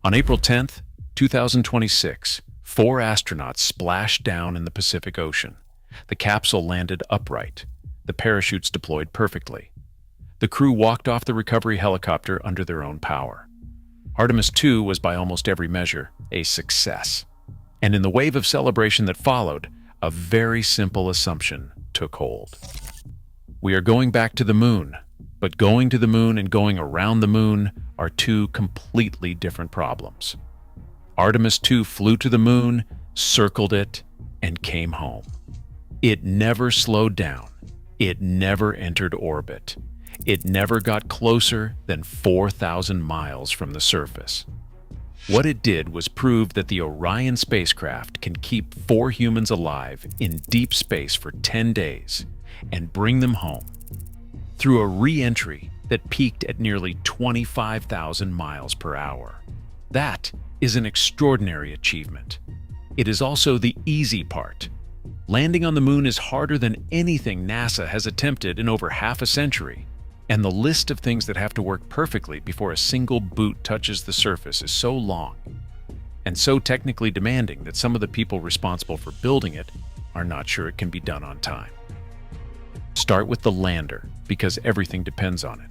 On April 10th, 2026, 4 astronauts splashed down in the Pacific Ocean. The capsule landed upright. The parachutes deployed perfectly. The crew walked off the recovery helicopter under their own power. Artemis II was by almost every measure a success. And in the wave of celebration that followed, a very simple assumption took hold. We are going back to the moon, but going to the moon and going around the moon are two completely different problems. Artemis II flew to the moon, circled it, and came home. It never slowed down. It never entered orbit. It never got closer than 4,000 miles from the surface. What it did was prove that the Orion spacecraft can keep 4 humans alive in deep space for 10 days and bring them home through a re-entry that peaked at nearly 25,000 miles per hour. That is an extraordinary achievement. It is also the easy part. Landing on the moon is harder than anything NASA has attempted in over half a century, and the list of things that have to work perfectly before a single boot touches the surface is so long and so technically demanding that some of the people responsible for building it are not sure it can be done on time. Start with the lander, because everything depends on it.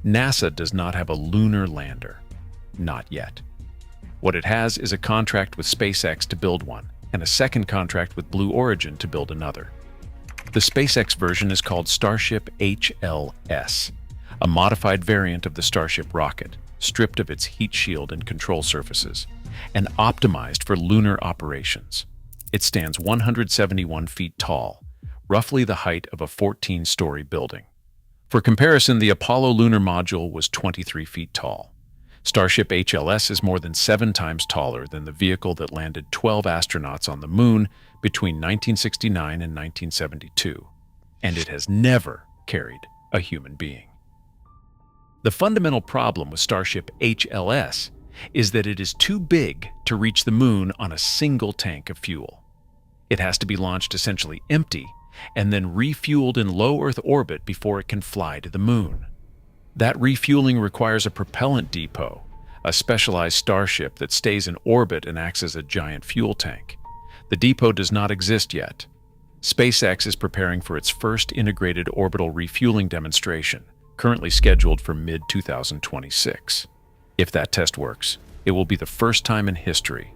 NASA does not have a lunar lander. Not yet. What it has is a contract with SpaceX to build one, and a second contract with Blue Origin to build another. The SpaceX version is called Starship HLS, a modified variant of the Starship rocket, stripped of its heat shield and control surfaces, and optimized for lunar operations. It stands 171 feet tall, roughly the height of a 14-story building. For comparison, the Apollo lunar module was 23 feet tall. Starship HLS is more than 7 times taller than the vehicle that landed 12 astronauts on the moon between 1969 and 1972, and it has never carried a human being. The fundamental problem with Starship HLS is that it is too big to reach the moon on a single tank of fuel. It has to be launched essentially empty and then refueled in low Earth orbit before it can fly to the moon. That refueling requires a propellant depot, a specialized starship that stays in orbit and acts as a giant fuel tank. The depot does not exist yet. SpaceX is preparing for its first integrated orbital refueling demonstration, currently scheduled for mid-2026. If that test works, it will be the first time in history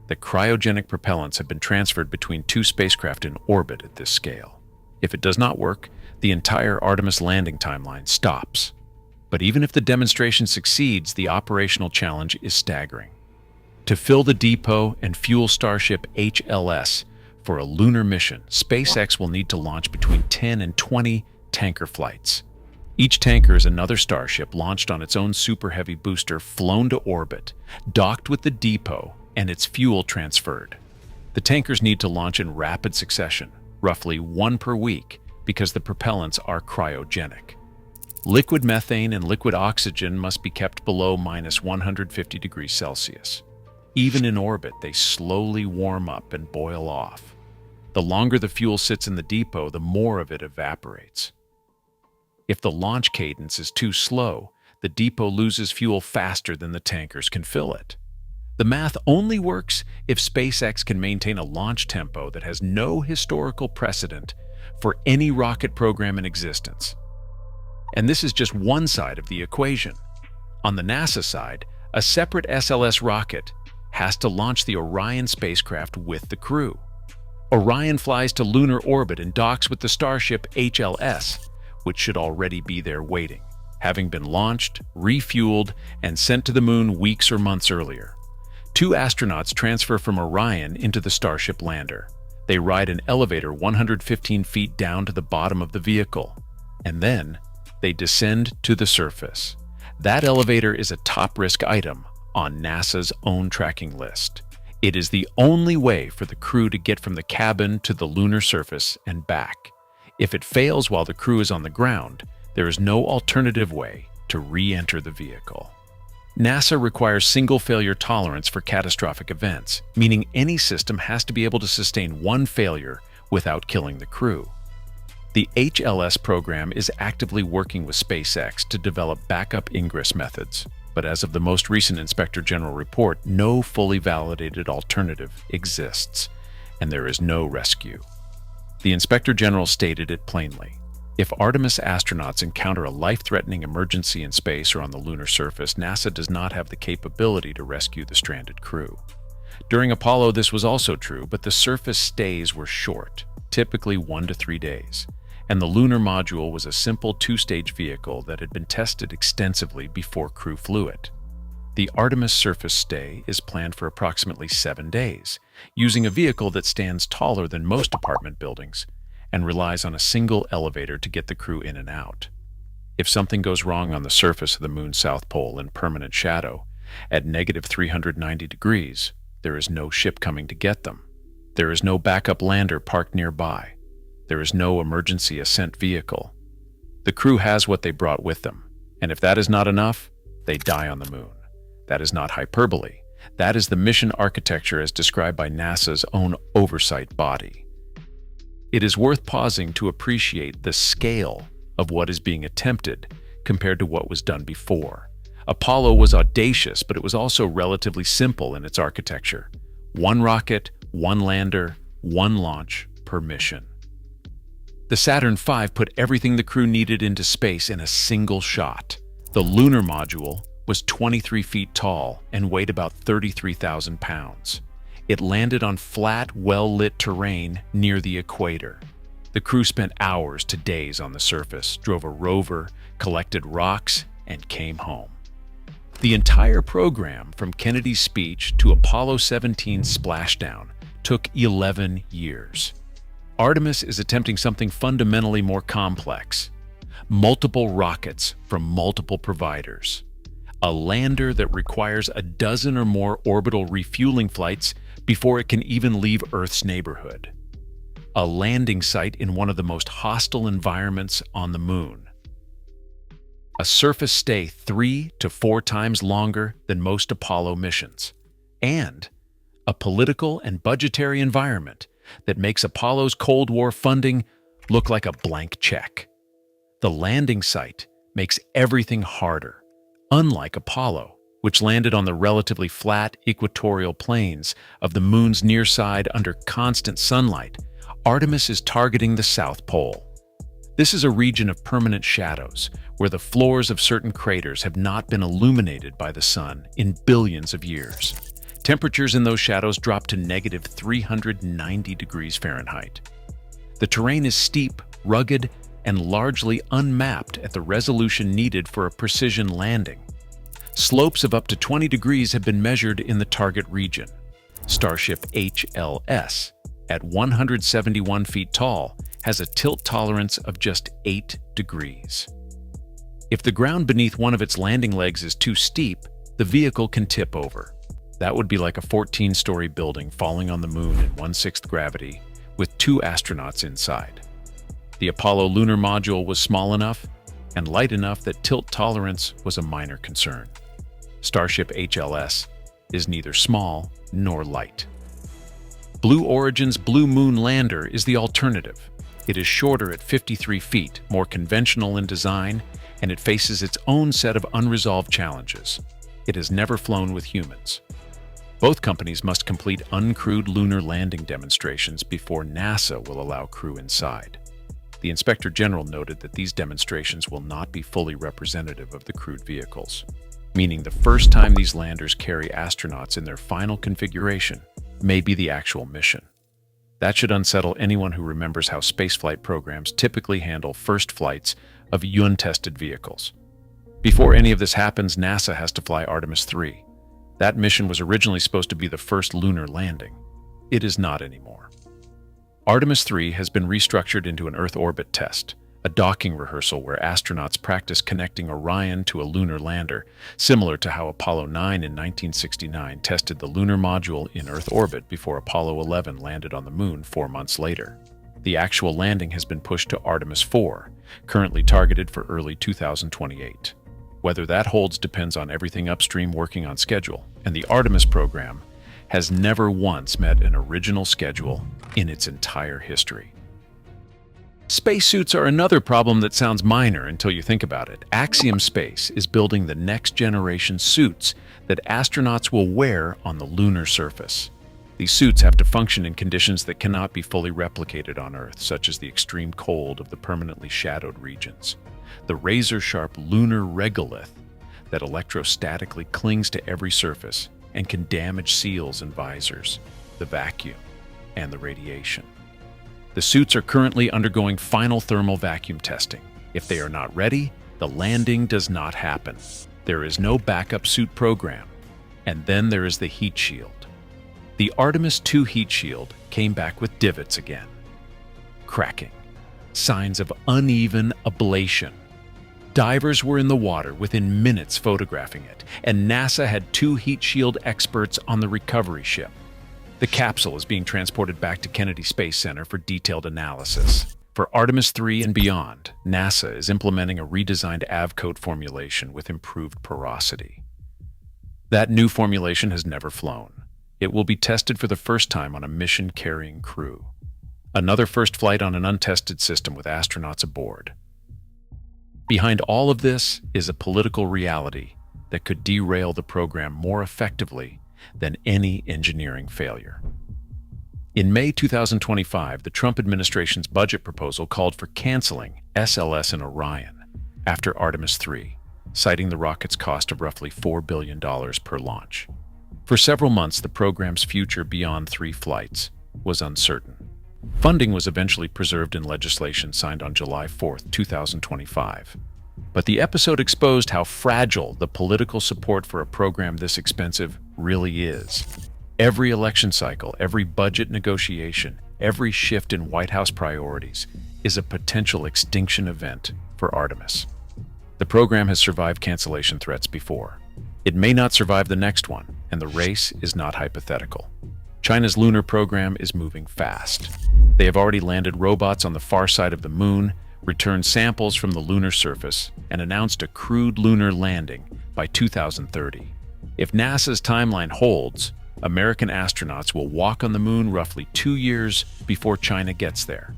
that cryogenic propellants have been transferred between 2 spacecraft in orbit at this scale. If it does not work, the entire Artemis landing timeline stops. But even if the demonstration succeeds, the operational challenge is staggering. To fill the depot and fuel Starship HLS for a lunar mission, SpaceX will need to launch between 10 and 20 tanker flights. Each tanker is another Starship launched on its own Super Heavy booster, flown to orbit, docked with the depot, and its fuel transferred. The tankers need to launch in rapid succession, roughly 1 per week, because the propellants are cryogenic. Liquid methane and liquid oxygen must be kept below -150 degrees Celsius. Even in orbit, they slowly warm up and boil off. The longer the fuel sits in the depot, the more of it evaporates. If the launch cadence is too slow, the depot loses fuel faster than the tankers can fill it. The math only works if SpaceX can maintain a launch tempo that has no historical precedent for any rocket program in existence. And this is just one side of the equation. On the NASA side, a separate SLS rocket has to launch the Orion spacecraft with the crew. Orion flies to lunar orbit and docks with the Starship HLS, which should already be there waiting, having been launched, refueled, and sent to the moon weeks or months earlier. 2 astronauts transfer from Orion into the Starship lander. They ride an elevator 115 feet down to the bottom of the vehicle, and then they descend to the surface. That elevator is a top-risk item on NASA's own tracking list. It is the only way for the crew to get from the cabin to the lunar surface and back. If it fails while the crew is on the ground, there is no alternative way to re-enter the vehicle. NASA requires single failure tolerance for catastrophic events, meaning any system has to be able to sustain one failure without killing the crew. The HLS program is actively working with SpaceX to develop backup ingress methods. But as of the most recent Inspector General report, no fully validated alternative exists, and there is no rescue. The Inspector General stated it plainly. If Artemis astronauts encounter a life-threatening emergency in space or on the lunar surface, NASA does not have the capability to rescue the stranded crew. During Apollo, this was also true, but the surface stays were short, typically 1 to 3 days, and the lunar module was a simple two-stage vehicle that had been tested extensively before crew flew it. The Artemis surface stay is planned for approximately 7 days, using a vehicle that stands taller than most apartment buildings and relies on a single elevator to get the crew in and out. If something goes wrong on the surface of the moon's south pole in permanent shadow, at negative 390 degrees, there is no ship coming to get them. There is no backup lander parked nearby. There is no emergency ascent vehicle. The crew has what they brought with them, and if that is not enough, they die on the moon. That is not hyperbole. That is the mission architecture as described by NASA's own oversight body. It is worth pausing to appreciate the scale of what is being attempted compared to what was done before. Apollo was audacious, but it was also relatively simple in its architecture. 1 rocket, 1 lander, 1 launch per mission. The Saturn V put everything the crew needed into space in a single shot. The lunar module was 23 feet tall and weighed about 33,000 pounds. It landed on flat, well-lit terrain near the equator. The crew spent hours to days on the surface, drove a rover, collected rocks, and came home. The entire program, from Kennedy's speech to Apollo 17's splashdown, took 11 years. Artemis is attempting something fundamentally more complex. Multiple rockets from multiple providers. A lander that requires a dozen or more orbital refueling flights before it can even leave Earth's neighborhood. A landing site in one of the most hostile environments on the moon. A surface stay 3 to 4 times longer than most Apollo missions. And a political and budgetary environment that makes Apollo's Cold War funding look like a blank check. The landing site makes everything harder. Unlike Apollo, which landed on the relatively flat equatorial plains of the moon's near side under constant sunlight, Artemis is targeting the South Pole. This is a region of permanent shadows, where the floors of certain craters have not been illuminated by the sun in billions of years. Temperatures in those shadows drop to negative 390 degrees Fahrenheit. The terrain is steep, rugged, and largely unmapped at the resolution needed for a precision landing. Slopes of up to 20 degrees have been measured in the target region. Starship HLS, at 171 feet tall, has a tilt tolerance of just 8 degrees. If the ground beneath one of its landing legs is too steep, the vehicle can tip over. That would be like a 14-story building falling on the moon in 1/6 gravity, with 2 astronauts inside. The Apollo lunar module was small enough and light enough that tilt tolerance was a minor concern. Starship HLS is neither small nor light. Blue Origin's Blue Moon lander is the alternative. It is shorter at 53 feet, more conventional in design, and it faces its own set of unresolved challenges. It has never flown with humans. Both companies must complete uncrewed lunar landing demonstrations before NASA will allow crew inside. The Inspector General noted that these demonstrations will not be fully representative of the crewed vehicles, meaning the first time these landers carry astronauts in their final configuration may be the actual mission. That should unsettle anyone who remembers how spaceflight programs typically handle first flights of untested vehicles. Before any of this happens, NASA has to fly Artemis II. That mission was originally supposed to be the first lunar landing. It is not anymore. Artemis III has been restructured into an Earth orbit test, a docking rehearsal where astronauts practice connecting Orion to a lunar lander, similar to how Apollo 9 in 1969 tested the lunar module in Earth orbit before Apollo 11 landed on the moon 4 months later. The actual landing has been pushed to Artemis IV, currently targeted for early 2028. Whether that holds depends on everything upstream working on schedule, and the Artemis program has never once met an original schedule in its entire history. Spacesuits are another problem that sounds minor until you think about it. Axiom Space is building the next generation suits that astronauts will wear on the lunar surface. These suits have to function in conditions that cannot be fully replicated on Earth, such as the extreme cold of the permanently shadowed regions. The razor-sharp lunar regolith that electrostatically clings to every surface and can damage seals and visors, the vacuum, and the radiation. The suits are currently undergoing final thermal vacuum testing. If they are not ready, the landing does not happen. There is no backup suit program. And then there is the heat shield. The Artemis II heat shield came back with divots again. Cracking. Signs of uneven ablation. Divers were in the water within minutes photographing it, and NASA had 2 heat shield experts on the recovery ship. The capsule is being transported back to Kennedy Space Center for detailed analysis. For Artemis III and beyond, NASA is implementing a redesigned AVCOAT formulation with improved porosity. That new formulation has never flown. It will be tested for the first time on a mission-carrying crew. Another first flight on an untested system with astronauts aboard. Behind all of this is a political reality that could derail the program more effectively than any engineering failure. In May 2025, the Trump administration's budget proposal called for canceling SLS and Orion after Artemis III, citing the rocket's cost of roughly $4 billion per launch. For several months, the program's future beyond 3 flights was uncertain. Funding was eventually preserved in legislation signed on July 4, 2025. But the episode exposed how fragile the political support for a program this expensive really is. Every election cycle, every budget negotiation, every shift in White House priorities is a potential extinction event for Artemis. The program has survived cancellation threats before. It may not survive the next one, and the race is not hypothetical. China's lunar program is moving fast. They have already landed robots on the far side of the moon, returned samples from the lunar surface, and announced a crewed lunar landing by 2030. If NASA's timeline holds, American astronauts will walk on the moon roughly 2 years before China gets there.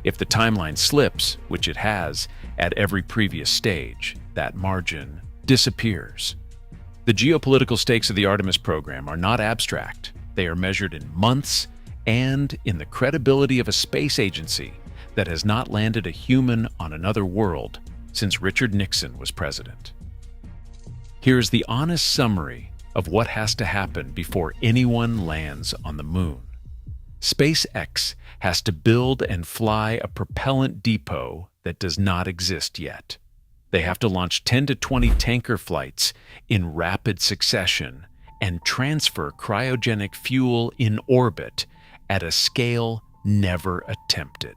If the timeline slips, which it has at every previous stage, that margin disappears. The geopolitical stakes of the Artemis program are not abstract. They are measured in months and in the credibility of a space agency that has not landed a human on another world since Richard Nixon was president. Here's the honest summary of what has to happen before anyone lands on the moon. SpaceX has to build and fly a propellant depot that does not exist yet. They have to launch 10 to 20 tanker flights in rapid succession and transfer cryogenic fuel in orbit at a scale never attempted.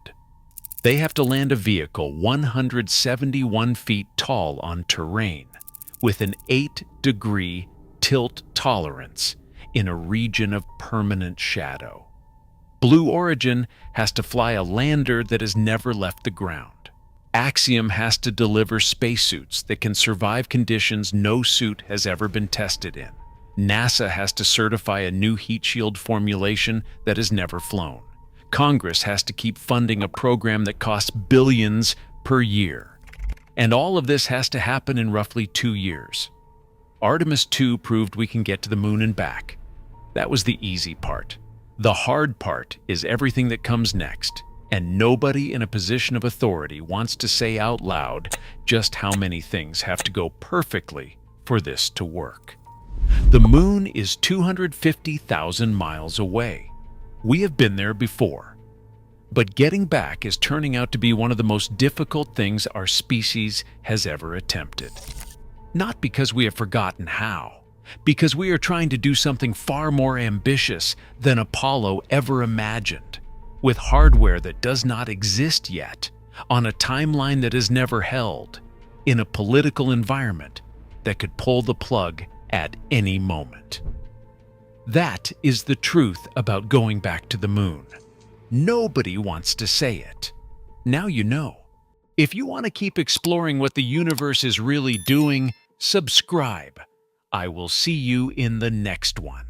They have to land a vehicle 171 feet tall on terrain with an 8-degree tilt tolerance in a region of permanent shadow. Blue Origin has to fly a lander that has never left the ground. Axiom has to deliver spacesuits that can survive conditions no suit has ever been tested in. NASA has to certify a new heat shield formulation that has never flown. Congress has to keep funding a program that costs billions per year. And all of this has to happen in roughly 2 years. Artemis II proved we can get to the moon and back. That was the easy part. The hard part is everything that comes next, and nobody in a position of authority wants to say out loud just how many things have to go perfectly for this to work. The moon is 250,000 miles away. We have been there before. But getting back is turning out to be one of the most difficult things our species has ever attempted. Not because we have forgotten how, because we are trying to do something far more ambitious than Apollo ever imagined, with hardware that does not exist yet, on a timeline that is never held, in a political environment that could pull the plug at any moment. That is the truth about going back to the moon. Nobody wants to say it. Now you know. If you want to keep exploring what the universe is really doing, subscribe. I will see you in the next one.